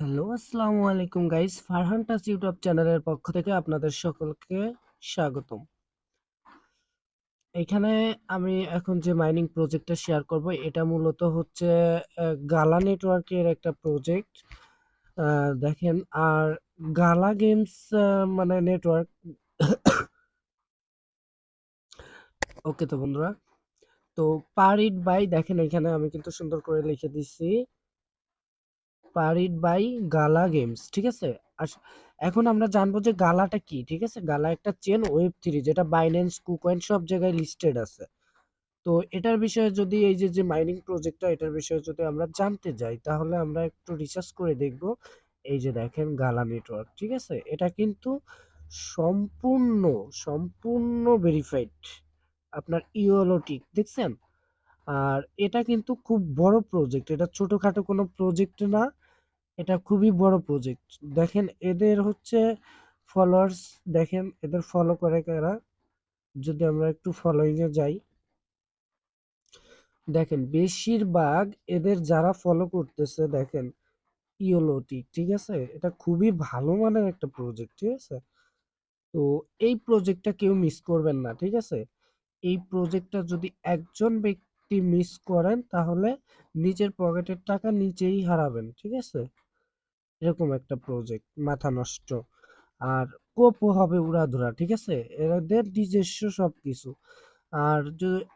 Hello, আসসালামু আলাইকুম guys. Farhan touch YouTube চ্যানেলের পক্ষ থেকে আপনাদের সকলকে স্বাগতম। এখানে আমি এখন যে মাইনিং প্রজেক্টটা শেয়ার করব এটা মূলত হচ্ছে গালা নেটওয়ার্কের একটা প্রজেক্ট। দেখেন আর গালা গেমস মানে নেটওয়ার্ক। ওকে তো বন্ধুরা, তো পার ইট বাই দেখেন এখানে আমি কিন্তু সুন্দর করে লিখে দিচ্ছি পারিড বাই গালা গেমস, ঠিক আছে। আর এখন আমরা জানবো যে গালাটা কি, ঠিক আছে। গালা একটা চেন ওয়েব 3 যেটা বাইন্যান্স, কুকয়েন সব জায়গায় লিস্টেড আছে। তো এটার বিষয়ে যদি এই যে যে মাইনিং প্রজেক্টটা এটার বিষয়ে যদি আমরা জানতে যাই তাহলে আমরা একটু রিসার্চ করে দেখব। এই যে দেখেন গালা নেটওয়ার্ক, ঠিক আছে, এটা কিন্তু সম্পূর্ণ সম্পূর্ণ ভেরিফাইড। আপনার ইওলো টিক দেখছেন। আর এটা কিন্তু খুব বড় প্রজেক্ট, এটা ছোটখাটো কোনো প্রজেক্ট না, এটা খুবই বড় প্রজেক্ট। দেখেন এদের হচ্ছে ফলোয়ার্স, দেখেন এদের ফলো করে কারা। যদি আমরা একটু ফলোইং এ যাই, দেখেন বেশিরভাগ এদের যারা ফলো করতেছে দেখেন ইওলোটি, ঠিক আছে। এটা খুবই ভালো মানের একটা প্রজেক্ট, ঠিক আছে। তো এই প্রজেক্টটা কেউ মিস করবেন না, ঠিক আছে। এই প্রজেক্টটা যদি একজন ব্যক্তি মিস করেন তাহলে নিজের পকেটের টাকা নিচেই হারাবেন, ঠিক আছে। এরকম একটা প্রজেক্ট মাথা নষ্ট। আর কোপও হবে উড়াধুরা, ঠিক আছে। এদের নিজস্ব সবকিছু। আর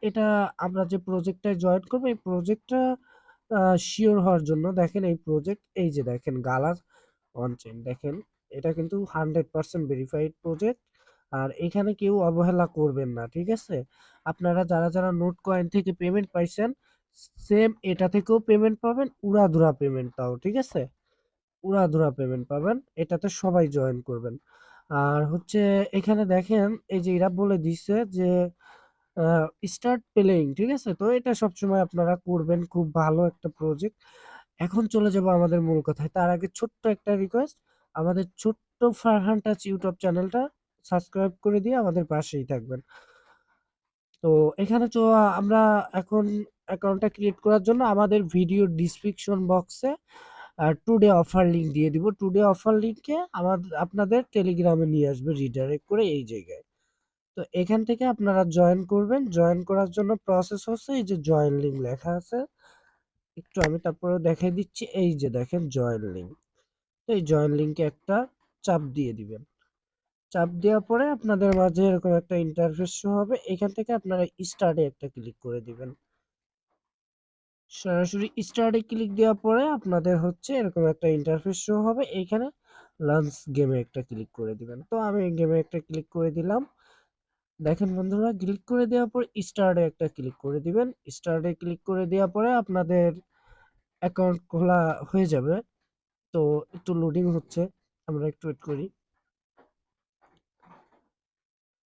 এটা আমরা যে প্রজেক্টটায় জয়েন করবো এই প্রজেক্টটা শিওর হওয়ার জন্য দেখেন এই প্রজেক্ট, এই যে দেখেন গালার অনচেন, দেখেন এটা কিন্তু 100% ভেরিফাইড প্রজেক্ট। আর এখানে কেউ অবহেলা করবেন না, ঠিক আছে। আপনারা যারা যারা নোট কয়েন থেকে পেমেন্ট পাইছেন সেম এটা থেকেও পেমেন্ট পাবেন, উড়াধুরা পেমেন্ট তাও, ঠিক আছে। উড়াধুরা পেমেন্ট পাবেন, এটাতে সবাই জয়েন করবেন। আর হচ্ছে এখানে দেখেন এই যে এরা বলে দিচ্ছে যে স্টার্ট প্লেইং, ঠিক আছে। তো এটা সবসময় আপনারা করবেন, খুব ভালো একটা প্রজেক্ট। এখন চলে যাব আমাদের মূল কথায়, তার আগে ছোট্ট একটা রিকোয়েস্ট, আমাদের ছোট্ট ফারহান টাচ ইউটিউব চ্যানেলটা সাবস্ক্রাইব করে দিয়ে আমাদের পাশেই থাকবেন। তো এখানে তো আমরা এখন অ্যাকাউন্টটা ক্রিয়েট করার জন্য আমাদের ভিডিও ডিসক্রিপশন বক্সে টুডে অফার লিংক দিয়ে দিব। টুডে অফার লিংকে আমাদের আপনাদের টেলিগ্রামে নিয়ে আসবে রিডাইরেক্ট করে এই জায়গায়। তো এখান থেকে আপনারা জয়েন করবেন। জয়েন করার জন্য প্রসেস হচ্ছে এই যে জয়েন লিংক লেখা আছে, একটু আমি তারপরে দেখাই দিচ্ছি। এই যে দেখেন জয়েন লিংক, তো এই জয়েন লিংকে একটা চাপ দিয়ে দিবেন। চাপ দেওয়ার পরে আপনাদের মাঝে এরকম একটা ইন্টারফেস শো হবে, এখান থেকে আপনারা স্টার্টে একটা ক্লিক করে দিবেন। সরাসরি স্টার্টে ক্লিক দেওয়ার পরে আপনাদের হচ্ছে এরকম একটা ইন্টারফেস শো হবে, এইখানে লঞ্চ গেমে একটা ক্লিক করে দিবেন। তো আমি গেমে একটা ক্লিক করে দিলাম। দেখেন বন্ধুরা, ক্লিক করে দেওয়ার পর স্টার্টে একটা ক্লিক করে দিবেন। স্টার্টে ক্লিক করে দেওয়ার পরে আপনাদের অ্যাকাউন্ট খোলা হয়ে যাবে। তো একটু লোডিং হচ্ছে, আমরা একটু ওয়েট করি।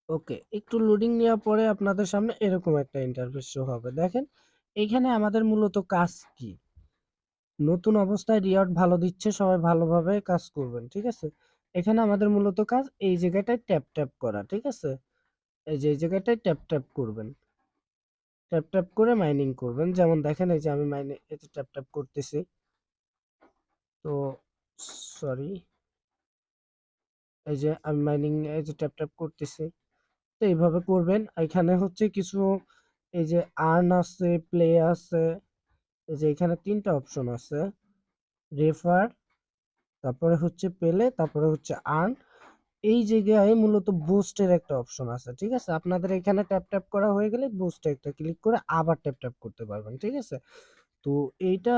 ওকে, একটু লোডিং নেওয়ার পরে আপনাদের সামনে এরকম একটা ইন্টারফেস শো হবে। দেখেন এইখানে আমাদের মূলত কাজ কি, নতুন অবস্থায় রিওয়ার্ড ভালো দিচ্ছে, সবাই ভালোভাবে কাজ করবেন, ঠিক আছে। এখানে আমাদের মূলত কাজ এই জায়গাটায় ট্যাপ ট্যাপ করা, ঠিক আছে। এই যে এই জায়গাটায় ট্যাপ ট্যাপ করবেন, ট্যাপ ট্যাপ করে মাইনিং করবেন। যেমন দেখেন এই যে আমি মাইনে এই যে ট্যাপ ট্যাপ করতেছি। তো সরি, এই যে আমি মাইনিং এই যে ট্যাপ ট্যাপ করতেছি। তো এইভাবে করবেন। এখানে হচ্ছে কিছু এই যে আর্ন আছে, প্লে আছে, এই যে এখানে তিনটা অপশন আছে, রেফার, তারপরে হচ্ছে পেলে, তারপরে হচ্ছে আর্ন। এই জায়গায় মূলত বুস্টের একটা অপশন আছে, ঠিক আছে। আপনাদের এখানে ট্যাপ ট্যাপ করা হয়ে গেলে বুস্টে একটা ক্লিক করে আবার ট্যাপ ট্যাপ করতে পারবেন, ঠিক আছে। তো এইটা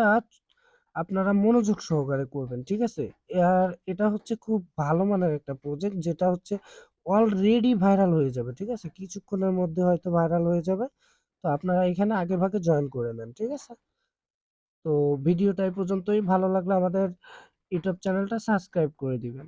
আপনারা মনোযোগ সহকারে করবেন, ঠিক আছে। আর এটা হচ্ছে খুব ভালো মানের একটা প্রজেক্ট যেটা হচ্ছে অলরেডি ভাইরাল হয়ে যাবে, ঠিক আছে। কিছুক্ষণের মধ্যে হয়তো ভাইরাল হয়ে যাবে। তো আপনারা এখানে আগে ভাগে জয়েন করে নেন, ঠিক আছে। তো ভিডিওটা এই পর্যন্তই, ভালো লাগলে আমাদের ইউটিউব চ্যানেলটা সাবস্ক্রাইব করে দিবেন।